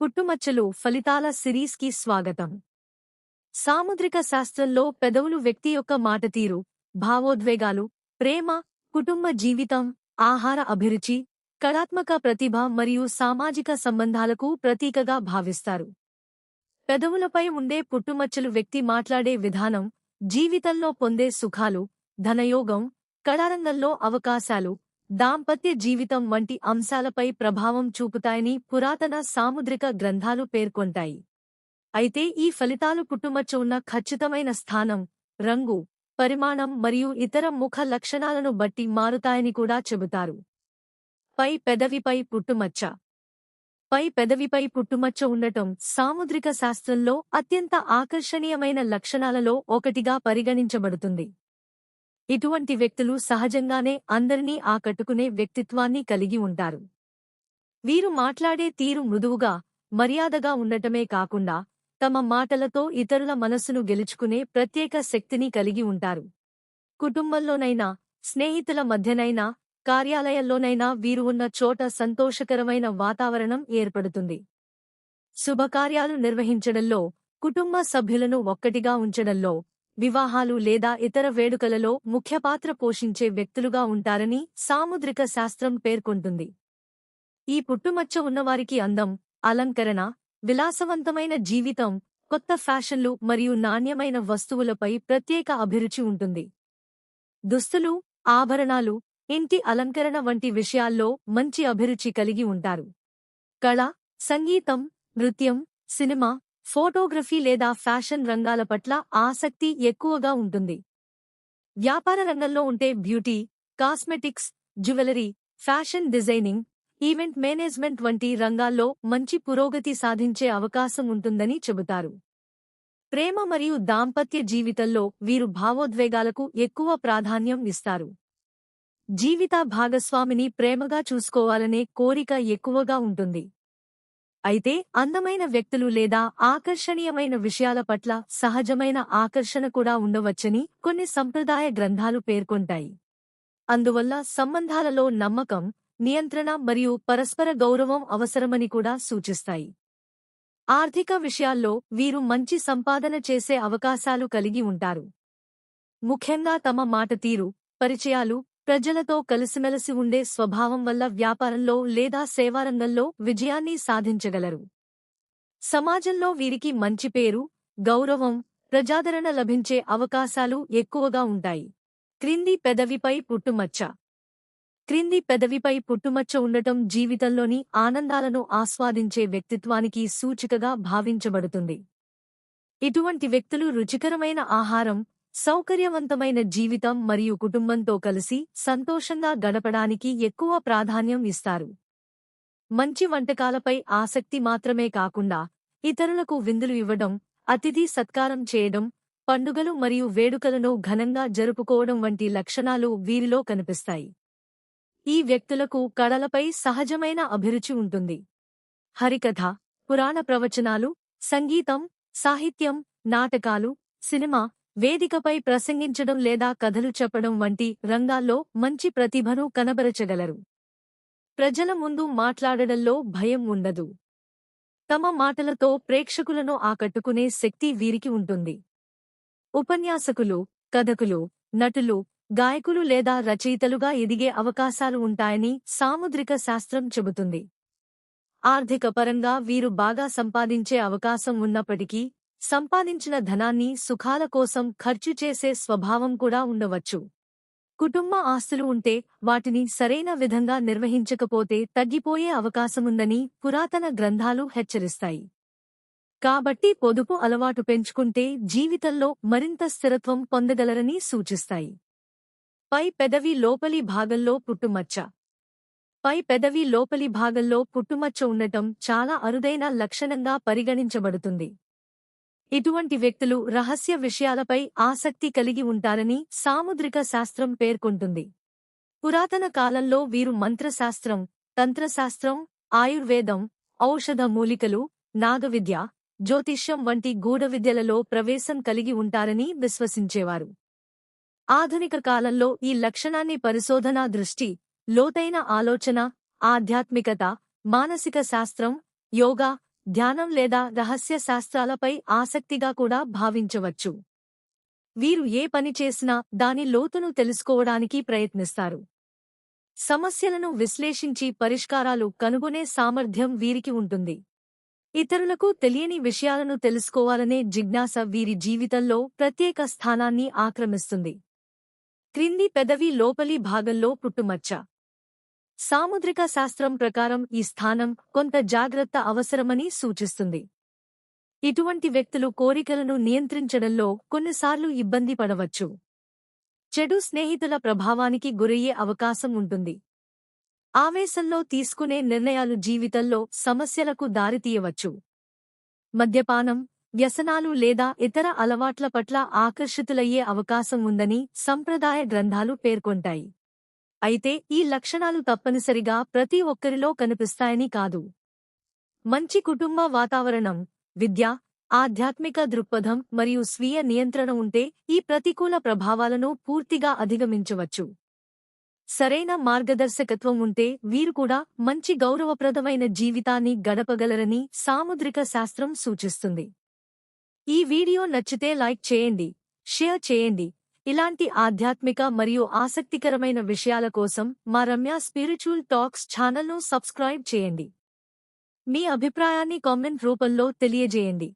పుట్టుమచ్చలు ఫలితాల సిరీస్కి స్వాగతం. సాముద్రిక శాస్త్రంలో పెదవులు వ్యక్తి యొక్క మాటతీరు, భావోద్వేగాలు, ప్రేమ, కుటుంబ జీవితం, ఆహార అభిరుచి, కళాత్మక ప్రతిభ మరియు సామాజిక సంబంధాలకు ప్రతీకగా భావిస్తారు. పెదవులపై ఉండే పుట్టుమచ్చలు వ్యక్తి మాట్లాడే విధానం, జీవితంలో పొందే సుఖాలు, ధనయోగం, కళారంగంలో అవకాశాలు, దాంపత్య జీవితం వంటి అంశాలపై ప్రభావం చూపుతాయని పురాతన సాముద్రిక గ్రంథాలు పేర్కొంటాయి. అయితే ఈ ఫలితాలు పుట్టుమచ్చ ఉన్న ఖచ్చితమైన స్థానం, రంగు, పరిమాణం మరియు ఇతర ముఖ లక్షణాలను బట్టి మారుతాయని కూడా చెబుతారు. పై పెదవిపై పుట్టుమచ్చ. పై పెదవిపై పుట్టుమచ్చ ఉండటం సాముద్రిక శాస్త్రంలో అత్యంత ఆకర్షణీయమైన లక్షణాలలో ఒకటిగా పరిగణించబడుతుంది. ఇటువంటి వ్యక్తులు సహజంగానే అందరినీ ఆకట్టుకునే వ్యక్తిత్వాన్ని కలిగి ఉంటారు. వీరు మాట్లాడే తీరు మృదువుగా, మర్యాదగా ఉండటమే కాకుండా తమ మాటలతో ఇతరుల మనసును గెలుచుకునే ప్రత్యేక శక్తిని కలిగి ఉంటారు. కుటుంబంలోనైనా, స్నేహితుల మధ్యనైనా, కార్యాలయంలోనైనా వీరు ఉన్న చోట సంతోషకరమైన వాతావరణం ఏర్పడుతుంది. శుభకార్యాలు నిర్వహించడంలో, కుటుంబ సభ్యులను ఒక్కటిగా ఉంచడంలో, వివాహాలు లేదా ఇతర వేడుకలలో ముఖ్య పాత్ర పోషించే వ్యక్తులుగా ఉంటారని సాముద్రిక శాస్త్రం పేర్కొంటుంది. ఈ పుట్టుమచ్చ ఉన్నవారికి అందం, అలంకరణ, విలాసవంతమైన జీవితం, కొత్త ఫ్యాషన్లు మరియు నాణ్యమైన వస్తువులపై ప్రత్యేక అభిరుచి ఉంటుంది. దుస్తులు, ఆభరణాలు, ఇంటి అలంకరణ వంటి విషయాల్లో మంచి అభిరుచి కలిగి ఉంటారు. కళ, సంగీతం, నృత్యం, సినిమా, ఫోటోగ్రఫీ లేదా ఫ్యాషన్ రంగాల పట్ల ఆసక్తి ఎక్కువగా ఉంటుంది. వ్యాపార రంగంలో ఉంటే beauty, cosmetics, jewellery, fashion designing, event management వంటి రంగాల్లో మంచి పురోగతి సాధించే అవకాశం ఉంటుందని చెబుతారు. ప్రేమ మరియు దాంపత్య జీవితంలో వీరు భావోద్వేగాలకు ఎక్కువ ప్రాధాన్యం ఇస్తారు. జీవిత భాగస్వామిని ప్రేమగా చూసుకోవాలనే కోరిక ఎక్కువగా ఉంటుంది. అయితే అందమైన వ్యక్తులు లేదా ఆకర్షణీయమైన విషయాల పట్ల సహజమైన ఆకర్షణ కూడా ఉండవచ్చని కొన్ని సంప్రదాయ గ్రంథాలు పేర్కొంటాయి. అందువల్ల సంబంధాలలో నమ్మకం, నియంత్రణ మరియు పరస్పర గౌరవం అవసరమని కూడా సూచిస్తాయి. ఆర్థిక విషయాల్లో వీరు మంచి సంపాదన చేసే అవకాశాలు కలిగి ఉంటారు. ముఖ్యంగా తమ మాటతీరు, పరిచయాలు, ప్రజలతో కలిసిమెలిసి ఉండే స్వభావం వల్ల వ్యాపారంలో లేదా సేవారంగంలో విజయాన్ని సాధించగలరు. సమాజంలో వీరికి మంచి పేరు, గౌరవం, ప్రజాదరణ లభించే అవకాశాలు ఎక్కువగా ఉంటాయి. క్రింది పెదవిపై పుట్టుమచ్చ. క్రింది పెదవిపై పుట్టుమచ్చ ఉండటం జీవితంలోని ఆనందాలను ఆస్వాదించే వ్యక్తిత్వానికి సూచికగా భావించబడుతుంది. ఇటువంటి వ్యక్తులు రుచికరమైన ఆహారం, సౌకర్యవంతమైన జీవితం మరియు కుటుంబంతో కలిసి సంతోషంగా గడపడానికి ఎక్కువ ప్రాధాన్యం ఇస్తారు. మంచి వంటకాలపై ఆసక్తి మాత్రమే కాకుండా ఇతరులకు విందులు ఇవ్వడం, అతిథి సత్కారం చేయడం, పండుగలు మరియు వేడుకలను ఘనంగా జరుపుకోవడం వంటి లక్షణాలు వీరిలో కనిపిస్తాయి. ఈ వ్యక్తులకు కళలపై సహజమైన అభిరుచి ఉంటుంది. హరికథ, పురాణ ప్రవచనాలు, సంగీతం, సాహిత్యం, నాటకాలు, సినిమా, వేదికపై ప్రసంగించడం లేదా కథలు చెప్పడం వంటి రంగాల్లో మంచి ప్రతిభను కనబరచగలరు. ప్రజల ముందు మాట్లాడడంలో భయం ఉండదు. తమ మాటలతో ప్రేక్షకులను ఆకట్టుకునే శక్తి వీరికి ఉంటుంది. ఉపన్యాసకులు, కథకులు, నటులు, గాయకులు లేదా రచయితలుగా ఎదిగే అవకాశాలు ఉంటాయని సాముద్రిక శాస్త్రం చెబుతుంది. ఆర్థిక పరంగా వీరు బాగా సంపాదించే అవకాశం ఉన్నప్పటికీ సంపాదించిన ధనాన్ని సుఖాల కోసం ఖర్చు చేసే స్వభావం కూడా ఉండవచ్చు. కుటుంబ ఆస్తులు ఉంటే వాటిని సరైన విధంగా నిర్వహించకపోతే తగ్గిపోయే అవకాశముందని పురాతన గ్రంథాలు హెచ్చరిస్తాయి. కాబట్టి పొదుపు అలవాటు పెంచుకుంటే జీవితంలో మరింత స్థిరత్వం పొందగలరని సూచిస్తాయి. పై పెదవి లోపలి భాగంలో పుట్టుమచ్చ. పై పెదవి లోపలి భాగంలో పుట్టుమచ్చ ఉండటం చాలా అరుదైన లక్షణంగా పరిగణించబడుతుంది. ఇటువంటి వ్యక్తులు రహస్య విషయాలపై ఆసక్తి కలిగి ఉంటారని సాముద్రిక శాస్త్రం పేర్కొంటుంది. పురాతన కాలంలో వీరు మంత్రశాస్త్రం, తంత్రశాస్త్రం, ఆయుర్వేదం, ఔషధ మూలికలు, నాగవిద్య, జ్యోతిష్యం వంటి గూఢ విద్యలలో ప్రవేశం కలిగి ఉంటారని విశ్వసించేవారు. ఆధునిక కాలంలో ఈ లక్షణాన్ని పరిశోధనా దృష్టి, లోతైన ఆలోచన, ఆధ్యాత్మికత, మానసిక శాస్త్రం, యోగా, ధ్యానం లేదా రహస్య శాస్త్రాలపై ఆసక్తిగా కూడా భావించవచ్చు. వీరు ఏ పని చేసినా దాని లోతును తెలుసుకోవడానికి ప్రయత్నిస్తారు. సమస్యలను విశ్లేషించి పరిష్కారాలు కనుగొనే సామర్థ్యం వీరికి ఉంటుంది. ఇతరులకు తెలియని విషయాలను తెలుసుకోవాలనే జిజ్ఞాస వీరి జీవితంలో ప్రత్యేక స్థానాన్ని ఆక్రమిస్తుంది. క్రింది పెదవి లోపలి భాగంలో పుట్టుమచ్చ. సాముద్రిక శాస్త్రం ప్రకారం ఈ స్థానం కొంత జాగ్రత్త అవసరమని సూచిస్తుంది. ఇటువంటి వ్యక్తులు కోరికలను నియంత్రించడంలో కొన్నిసార్లు ఇబ్బంది పడవచ్చు. చెడు స్నేహితుల ప్రభావానికి గురయ్యే అవకాశం ఉంటుంది. ఆవేశంలో తీసుకునే నిర్ణయాలు జీవితంలో సమస్యలకు దారితీయవచ్చు. మద్యపానం, వ్యసనాలు లేదా ఇతర అలవాట్ల పట్ల ఆకర్షితులయ్యే అవకాశం ఉందని సంప్రదాయ గ్రంథాలు పేర్కొంటాయి. అయితే ఈ లక్షణాలు తప్పనిసరిగా ప్రతి ఒక్కరిలో కనిపిస్తాయని కాదు. మంచి కుటుంబ వాతావరణం, విద్య, ఆధ్యాత్మిక దృక్పథం మరియు స్వీయ నియంత్రణ ఉంటే ఈ ప్రతికూల ప్రభావాలను పూర్తిగా అధిగమించవచ్చు. సరైన మార్గదర్శకత్వం ఉంటే వీరు కూడా మంచి గౌరవప్రదమైన జీవితాన్ని గడపగలరని సాముద్రిక శాస్త్రం సూచిస్తుంది. ఈ వీడియో నచ్చితే లైక్ చేయండి, షేర్ చేయండి. ఇలాంటి ఆధ్యాత్మిక మరియు ఆసక్తికరమైన విషయాల కోసం మా రమ్య స్పిరిచువల్ టాక్స్ ఛానల్ను సబ్స్క్రైబ్ చేయండి. మీ అభిప్రాయాన్ని కామెంట్ రూపంలో తెలియజేయండి.